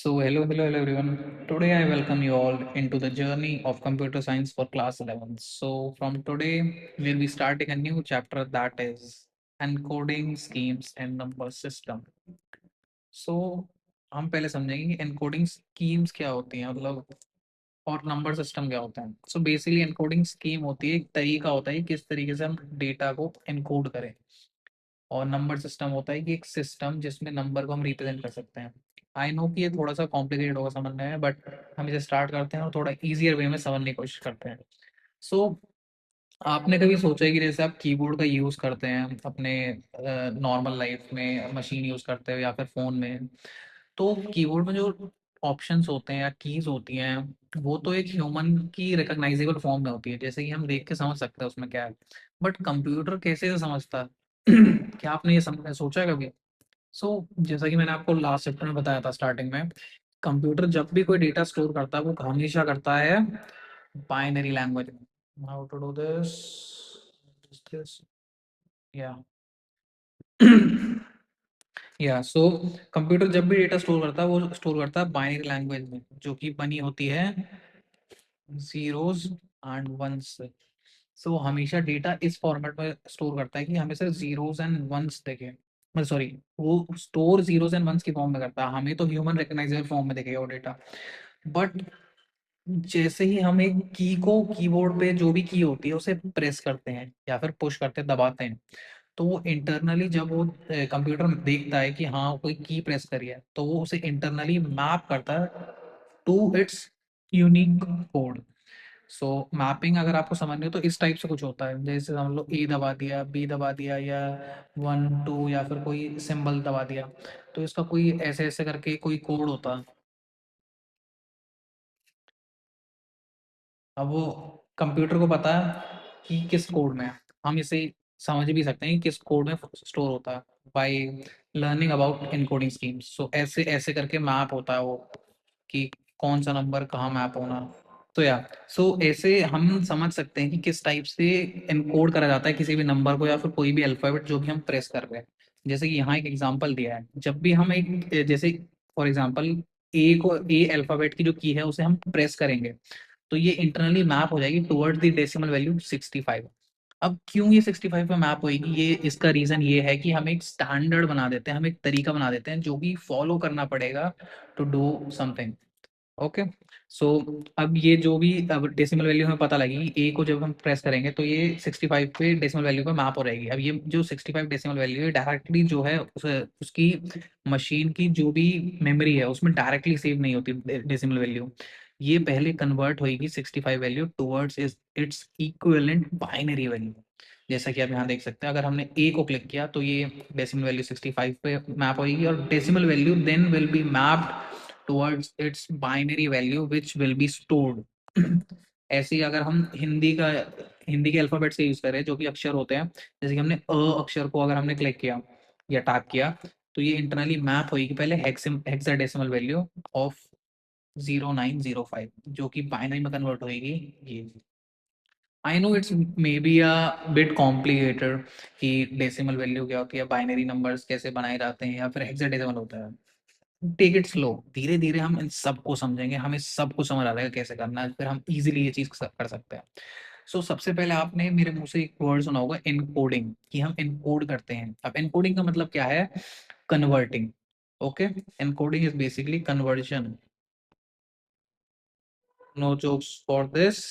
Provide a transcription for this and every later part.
Hello everyone. Today I welcome you all into the journey of computer science for class 11. So, from today, we'll be starting a new chapter that is encoding schemes and number system. So, हम पहले समझेंगे कि encoding schemes क्या होती हैं, मतलब और number system क्या होता है. सो बेसिकली एनकोडिंग स्कीम होती है, एक तरीका होता है किस तरीके से हम डेटा को एनकोड करें. और नंबर सिस्टम होता है कि एक सिस्टम जिसमें नंबर को हम रिप्रेजेंट कर सकते हैं. आई नो कि ये थोड़ा सा कॉम्प्लिकेटेड होगा समझने में, बट हम इसे स्टार्ट करते हैं और थोड़ा इजियर वे में समझने की कोशिश करते हैं. सो आपने कभी सोचा है कि जैसे आप कीबोर्ड का यूज़ करते हैं अपने नॉर्मल लाइफ में, मशीन यूज़ करते हो या फिर फ़ोन में, तो कीबोर्ड में जो ऑप्शंस होते हैं या कीज़ होती हैं, वो तो एक ह्यूमन की रिकॉग्नाइजेबल फॉर्म में होती है, जैसे कि हम देख के समझ सकते हैं उसमें क्या है. बट कंप्यूटर कैसे समझता है? क्या आपने ये सोचा है कभी? जैसा कि मैंने आपको लास्ट चैप्टर में बताया था स्टार्टिंग में, कंप्यूटर जब भी कोई डेटा स्टोर करता है वो हमेशा करता है बाइनरी लैंग्वेज में. हाउ टू डू दिस या या सो कंप्यूटर जब भी डेटा स्टोर करता है वो स्टोर करता है बाइनरी लैंग्वेज में, जो कि बनी होती है जीरोस एंड वंस से. सो हमेशा डेटा इस फॉर्मेट में स्टोर करता है कि हमें सिर्फ जीरोस एंड वंस दिखे. मतलब सॉरी, वो स्टोर जीरोस एंड वंस की फॉर्म में करता है, हमें तो ह्यूमन रिकग्नाइजेबल फॉर्म में दिखेगा वो डेटा. बट जैसे ही हम एक की को कीबोर्ड पे जो भी की होती है उसे प्रेस करते हैं या फिर पुश करते हैं, दबाते हैं, तो वो इंटरनली जब वो कंप्यूटर देखता है कि हाँ कोई की प्रेस करी है, तो वो उसे इंटरनली मैप करता है to its unique code. So mapping अगर आपको समझनी हो तो इस टाइप से कुछ होता है, जैसे हम लोग ए दबा दिया, बी दबा दिया, या 1 2 या फिर कोई सिंबल दबा दिया, तो इसका कोई ऐसे ऐसे करके कोई कोड होता है. अब वो कंप्यूटर को पता है कि किस कोड में है, हम इसे समझ भी सकते हैं कि किस कोड में स्टोर होता है by learning about encoding schemes. So ऐसे ऐसे करके मैप होता है वो कि कौन सा नंबर कहाँ मैप होना. तो या सो ऐसे हम समझ सकते हैं कि किस टाइप से एनकोड करा जाता है किसी भी नंबर को या फिर कोई भी अल्फाबेट जो भी हम प्रेस कर रहे हैं. जैसे कि यहाँ एक एग्जांपल दिया है, जब भी हम एक जैसे फॉर एग्जांपल ए अल्फाबेट की जो की है उसे हम प्रेस करेंगे, तो ये इंटरनली मैप हो जाएगी टुवर्ड्स द डेसिमल वैल्यू 65. अब क्यों ये 65 पे मैप होएगी, ये इसका रीजन ये है कि हम एक स्टैंडर्ड बना देते हैं, हम एक तरीका बना देते हैं जो कि फॉलो करना पड़ेगा टू डू समथिंग. ओके. सो अब ये जो भी अब डेसिमल वैल्यू हमें पता लगी, ए को जब हम प्रेस करेंगे तो ये 65 पे डेसिमल वैल्यू पे मैप हो रहेगी. अब ये जो 65 डेसिमल वैल्यू है डायरेक्टली जो है उसकी मशीन की जो भी मेमोरी है उसमें डायरेक्टली सेव नहीं होती डेसिमल वैल्यू. ये पहले कन्वर्ट होगी 65 value towards its equivalent binary value. जैसा कि आप यहाँ देख सकते हैं, अगर हमने ए को क्लिक किया तो ये डेसिमल वैल्यू 65 पे मैप होगी, और decimal value then will be mapped towards its binary value which will be stored. ऐसे ही अगर हम हिंदी के अल्फाबेट से यूज करें जो कि अक्षर होते हैं, जैसे कि हमने अ अक्षर को अगर हमने क्लिक किया या टाइप किया, तो ये इंटरनली मैप होगी पहले हेक्साडेसिमल वैल्यू ऑफ 0905 जो कि बाइनरी में कन्वर्ट होगी. ये I know it's may be a bit complicated कि डेसिमल वैल्यू क्या होती है, बाइनरी नंबर्स कैसे बनाए जाते हैं, या फिर हेक्साडेसिमल होता है. टेक इट स्लो, धीरे धीरे हम इन सबको समझेंगे, हमें सब कुछ समझ आ जाएगा कैसे करना है, फिर हम इजीली ये चीज कर सकते हैं. सबसे पहले आपने मेरे मुंह से एक वर्ड सुना होगा एनकोडिंग, कि हम एनकोड करते हैं. अब एनकोडिंग का मतलब क्या है? Converting. Okay. Encoding is basically conversion. No jokes for this.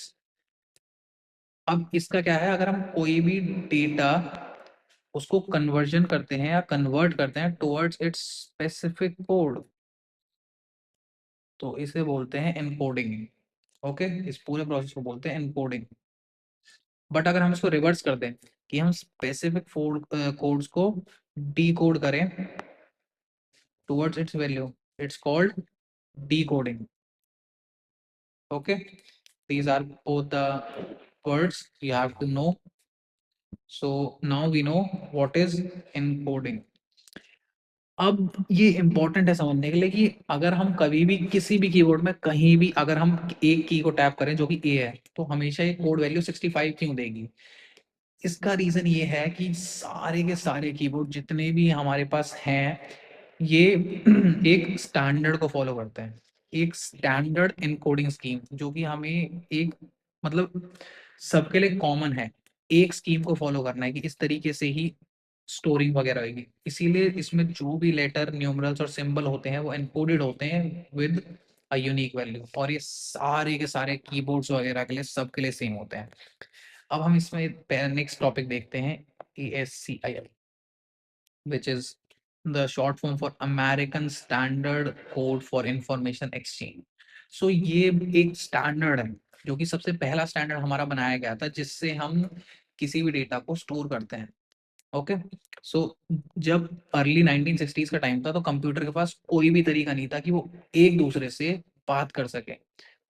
अब इसका क्या है, अगर हम कोई भी डेटा उसको कन्वर्जन करते हैं या कन्वर्ट करते हैं टुवर्ड्स इट्स स्पेसिफिक कोड, तो इसे बोलते हैं एनकोडिंग. ओके. इस पूरे प्रोसेस को बोलते हैं एनकोडिंग. बट अगर हम इसको रिवर्स कर दें कि हम स्पेसिफिक कोड्स को डी कोड करें towards it's value, it's called decoding. Okay, these are both the words you have to know. So now we know what is encoding. अब ये इंपॉर्टेंट है समझने के लिए कि अगर हम कभी भी किसी भी कीबोर्ड में कहीं भी अगर हम एक की को टैप करें जो कि ए है, तो हमेशा ये कोड वैल्यू 65 क्यों देगी? इसका रीजन ये है कि सारे के सारे कीबोर्ड जितने भी हमारे पास हैं ये एक स्टैंडर्ड को फॉलो करते हैं, एक स्टैंडर्ड एनकोडिंग स्कीम जो कि हमें एक मतलब सबके लिए कॉमन है, एक स्कीम को फॉलो करना है कि इस तरीके से ही स्टोरिंग वगैरह होगी। इसीलिए इसमें जो भी लेटर, न्यूमरल्स और सिंबल होते हैं वो एनकोडेड होते हैं विद अ यूनिक वैल्यू, और ये सारे के सारे कीबोर्ड्स वगैरह के लिए सबके लिए सेम होते हैं। अब हम इसमें नेक्स्ट टॉपिक देखते हैं, ASCII, which is the short form for American Standard Code for Information Exchange. So ये एक स्टैंडर्ड है जो कि सबसे पहला स्टैंडर्ड हमारा बनाया गया था जिससे हम किसी भी डेटा को स्टोर करते हैं। ओके, सो जब अर्ली 1960s का टाइम था तो कंप्यूटर के पास कोई भी तरीका नहीं था कि वो एक दूसरे से बात कर सके।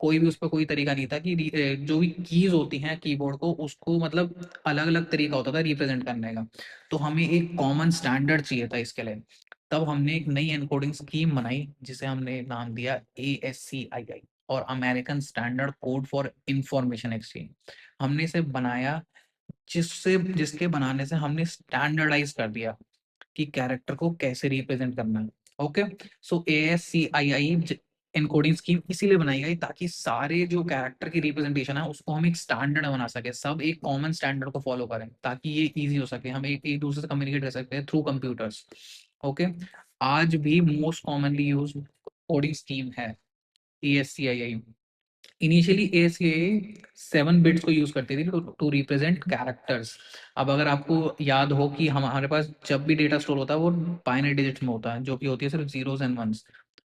कोई भी उस पर कोई तरीका नहीं था कि जो भी कीज होती हैं कीबोर्ड को उसको मतलब अलग अलग तरीका होता था रिप्रेजेंट करने का। तो हमें एक कॉमन स्टैंडर्ड चाहिए था इसके लिए। तब हमने एक नई एनकोडिंग स्कीम बनाई जिसे हमने नाम दिया ASCII, और American standard code for information exchange. हमने इसे बनाया जिससे जिसके बनाने से हमने स्टैंडर्डाइज कर दिया कि कैरेक्टर को कैसे रिप्रेजेंट करना है। ओके, सो ASCII एनकोडिंग स्कीम इसीलिए बनाई गई ताकि सारे जो कैरेक्टर की रिप्रेजेंटेशन है उसको हम एक स्टैंडर्ड बना सके, सब एक कॉमन स्टैंडर्ड को फॉलो करें ताकि ये इजी हो सके, हम एक दूसरे से कम्युनिकेट कर सकते हैं थ्रू कंप्यूटर्स। ओके, आज भी most commonly use coding scheme है ASCII। इनिशियली ASCII 7 बिट्स को यूज करती थी टू रिप्रेजेंट कैरेक्टर्स। अब अगर आपको याद हो कि हमारे पास जब भी डेटा स्टोर होता है वो बाइनरी डिजिट्स में होता है जो कि होती है सिर्फ जीरोस एंड वंस,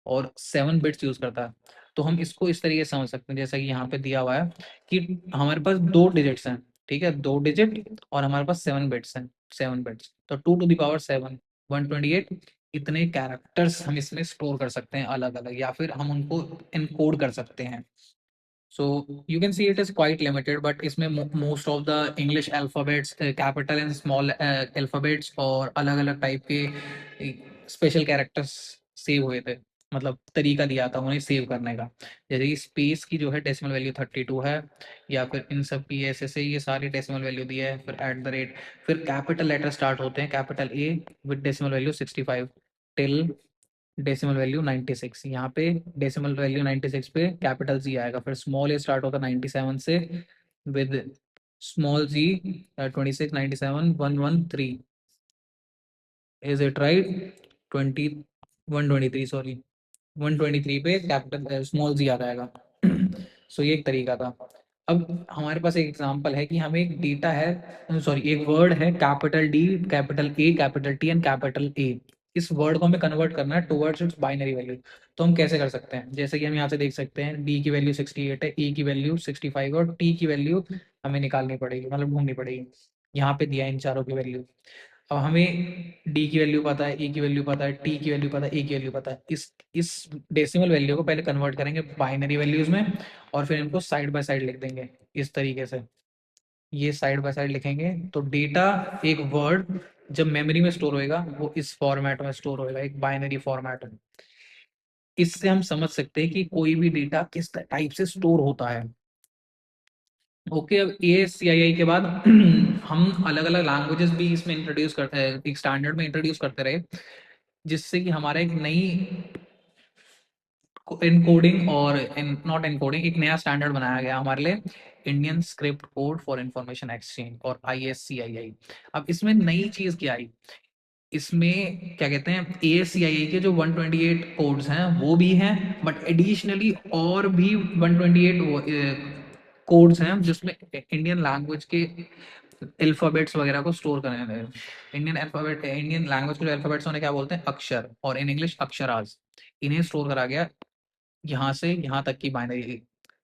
और 7 बिट्स यूज करता है। तो हम इसको इस तरीके से समझ सकते हैं जैसा कि यहाँ पे दिया हुआ है कि हमारे पास 2 डिजिट्स हैं, ठीक है, 2 डिजिट, और हमारे पास 7 बिट्स हैं, 7 बिट्स, तो 2 टू द पावर 7, 128 इतने कैरेक्टर्स हम इसमें स्टोर कर सकते हैं अलग अलग, या फिर हम उनको इनकोड कर सकते हैं। So you can see it is quite limited, but इसमें most of the English alphabets, capital and small alphabets और अलग अलग टाइप के स्पेशल कैरेक्टर्स सेव हुए थे, मतलब तरीका दिया था उन्हें सेव करने का। जैसे कि स्पेस की जो है डेसिमल वैल्यू 32 है, या फिर इन सब की ऐसे से ये सारी डेसिमल वैल्यू दी है, फिर एट द रेट, फिर कैपिटल लेटर स्टार्ट होते हैं, capital A with decimal value 65 till decimal value 96। यहाँ पे डेसिमल वैल्यू 96 पे कैपिटल जी आएगा, फिर स्मॉल ए स्टार्ट होता है 97 से with small G 26, 97, 113, is it right? 20, 123, sorry, 123 पे कैपिटल स्मॉल जी आ जाएगा। सो ये एक तरीका था। अब हमारे पास एक एग्जांपल है कि हमें एक डेटा है, सॉरी एक वर्ड है, capital D, capital A, capital T and capital A। इस वर्ड को हमें कन्वर्ट करना है टुवर्ड्स इट्स बाइनरी वैल्यू। तो हम कैसे कर सकते हैं? जैसे कि हम यहाँ से देख सकते हैं D की वैल्यू 68 है, A की वैल्यू 65 है, और T की वैल्यू हमें निकालनी पड़ेगी, मतलब ढूंढनी पड़ेगी। यहाँ पे दिया है इन चारों की वैल्यू। अब हमें डी की वैल्यू पता है, ए की वैल्यू पता है, टी की वैल्यू पता है, ए की वैल्यू पता है। इस डेसिमल वैल्यू को पहले कन्वर्ट करेंगे बाइनरी वैल्यूज में, और फिर इनको साइड बाय साइड लिख देंगे इस तरीके से। ये साइड बाय साइड लिखेंगे तो डेटा, एक वर्ड जब मेमोरी में स्टोर होएगा वो इस फॉर्मेट में स्टोर होएगा, एक बाइनरी फॉर्मेट में। इससे हम समझ सकते हैं कि कोई भी डेटा किस टाइप से स्टोर होता है। ओके, अब ASCII के बाद हम अलग अलग लैंग्वेजेस भी इसमें इंट्रोड्यूस करते हैं, एक स्टैंडर्ड में इंट्रोड्यूस करते रहे, जिससे कि हमारा एक नई इनकोडिंग और नॉट इनकोडिंग, एक नया स्टैंडर्ड बनाया गया हमारे लिए, Indian script code for information exchange और ISCII। अब इसमें नई चीज क्या आई, इसमें क्या कहते हैं, ASCII के जो 128 कोड्स हैं वो भी हैं, बट एडिशनली और भी 128 कोड्स हैं जिसमें इंडियन लैंग्वेज के अल्फाबेट्स वगैरह को स्टोर करने हैं। इंडियन लैंग्वेज के जो अल्फाबेट्स उन्हें क्या बोलते हैं, अक्षर, और इन इंग्लिश अक्षराज। इन्हें स्टोर करा गया यहाँ से यहाँ तक की बाइनरी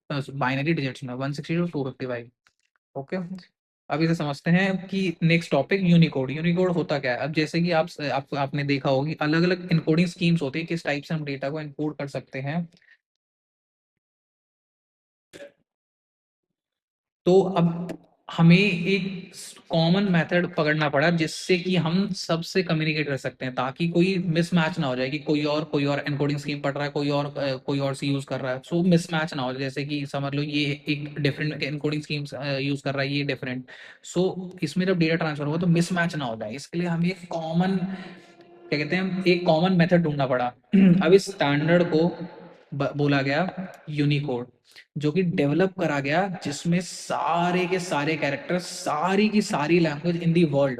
बाइनरी डिजिट्स में 160 टू 255। ओके, अब इसे समझते हैं कि नेक्स्ट टॉपिक यूनिकोड। यूनिकोड होता क्या है? अब जैसे कि आपने देखा होगी अलग अलग इनकोडिंग स्कीम्स होती है किस टाइप से हम डेटा को इनकोड कर सकते हैं। तो अब हमें एक कॉमन मेथड पकड़ना पड़ा जिससे कि हम सबसे कम्युनिकेट कर सकते हैं, ताकि कोई मिसमैच ना हो जाए कि कोई और एनकोडिंग स्कीम पढ़ रहा है, कोई और सी यूज कर रहा है, सो मिसमैच ना हो जाए। जैसे कि समझ लो ये एक डिफरेंट एनकोडिंग स्कीम यूज कर रहा है, ये डिफरेंट, सो इसमें जब डेटा ट्रांसफर होगा तो मिसमैच ना हो जाए, इसके लिए हमें एक कॉमन क्या कहते हैं, एक कॉमन मेथड ढूंढना पड़ा। अब इस स्टैंडर्ड को बोला गया यूनिकोड, जो कि डेवलप करा गया, जिसमें सारे के सारे कैरेक्टर, सारी की सारी लैंग्वेज इन दी वर्ल्ड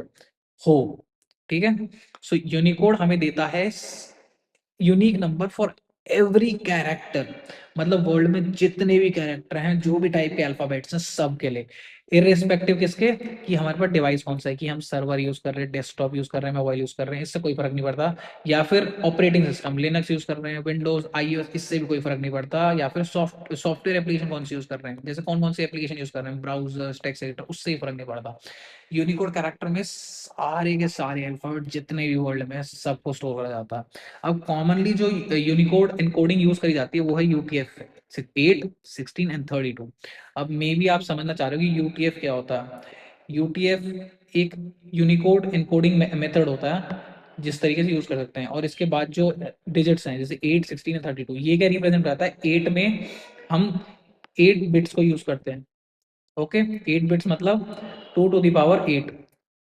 हो। ठीक है। सो यूनिकोड हमें देता है unique number for every character, मतलब वर्ल्ड में जितने भी कैरेक्टर हैं, जो भी टाइप के अल्फाबेट्स हैं, सब के लिए, इररिस्पेक्टिव किसके, कि हमारे पास डिवाइस कौन सा है, कि हम सर्वर यूज कर रहे हैं, डेस्कटॉप यूज कर रहे हैं, मोबाइल यूज कर रहे हैं, इससे कोई फर्क नहीं पड़ता। या फिर ऑपरेटिंग सिस्टम लिनक्स यूज कर रहे हैं, विंडोज, आईओएस, इससे भी कोई फर्क नहीं पड़ता। या फिर सॉफ्टवेयर एप्लीकेशन कौन सी यूज कर रहे हैं, जैसे कौन कौन सी एप्लीकेशन यूज कर रहे हैं, ब्राउजर, टेक्स्ट एडिटर, उससे ही फर्क नहीं पड़ता। यूनिकोड कैरेक्टर में सारे के सारे अल्फाबेट जितने भी वर्ल्ड में, सबको स्टोर करा जाता है। अब कॉमनली जो यूनिकोड एनकोडिंग यूज करी जाती है वो है यूटीएफ 8, 16 एंड 32। अब मे बी आप समझना चाह रहे हो कि यूटीएफ क्या होता है। यूटीएफ एक यूनिकोड एनकोडिंग मेथड होता है, जिस तरीके से यूज कर सकते हैं। और इसके बाद जो डिजिट्स हैं, जैसे 8, 16 एंड 32, ये क्या रिप्रेजेंट करता है, 8 में हम 8 बिट्स को यूज करते हैं। ओके, 8 बिट्स मतलब 2 टू द पावर 8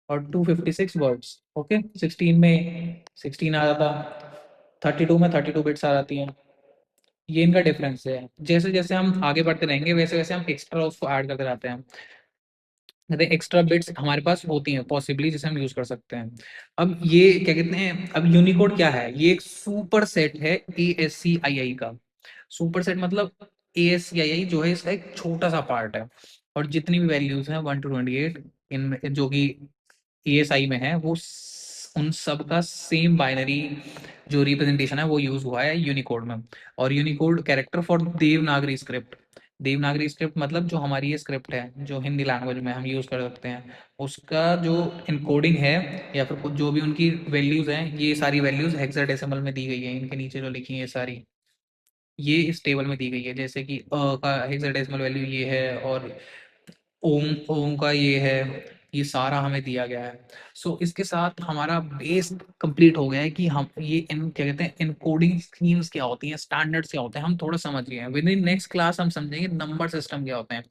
और 256 वर्ड्स। ओके, 16 में 16 आ जाता, 32 में 32 बिट्स आ जाती हैं। ये इनका डिफरेंस है। जैसे जैसे हम आगे बढ़ते रहेंगे, वैसे वैसे हम एक्स्ट्रा उसको ऐड करते जाते हैं। जैसे एक्स्ट्रा बिट्स हमारे पास होती हैं पॉसिबली, जिसे हम यूज कर सकते हैं। अब ये क्या कहते हैं, अब यूनिकोड क्या है, ये एक सुपर सेट है ASCII का। सुपर सेट मतलब ASCII जो है, इसका एक छोटा सा पार्ट है। और जितनी भी वैल्यूज हैं 1 to 28 इनमें, जो कि ASI में है, वो उन सब का सेम बाइनरी जो रिप्रेजेंटेशन है वो यूज हुआ है यूनिकोड में। और Unicode character for Devanagari script, Devanagari script मतलब जो हमारी ये स्क्रिप्ट है, जो हिंदी लैंग्वेज में हम यूज कर सकते हैं, उसका जो इनकोडिंग है, या फिर कुछ जो भी उनकी वैल्यूज हैं, ये सारी वैल्यूज हेक्साडेसिमल में दी गई है। इनके नीचे जो लिखी है सारी, ये इस टेबल में दी गई है। जैसे कि का हेक्साडेसिमल वैल्यू ये है, और ओम ओम का ये है, ये सारा हमें दिया गया है। सो इसके साथ हमारा बेस कंप्लीट हो गया है कि हम ये इन क्या कहते हैं, इनकोडिंग स्कीम्स क्या होती हैं, स्टैंडर्ड्स क्या होते हैं, हम थोड़ा समझ गए हैं। विद इन नेक्स्ट क्लास हम समझेंगे नंबर सिस्टम क्या होते हैं।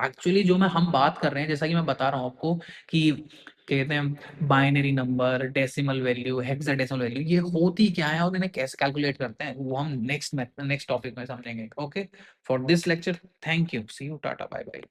एक्चुअली जो मैं हम बात कर रहे हैं, जैसा कि मैं बता रहा हूँ आपको, कि क्या कहते हैं, binary number, decimal value, hexadecimal value, ये होती क्या है और इन्हें कैसे कैलकुलेट करते हैं, वो हम नेक्स्ट टॉपिक में समझेंगे। Okay, for this lecture, thank you, see you, tata, bye bye.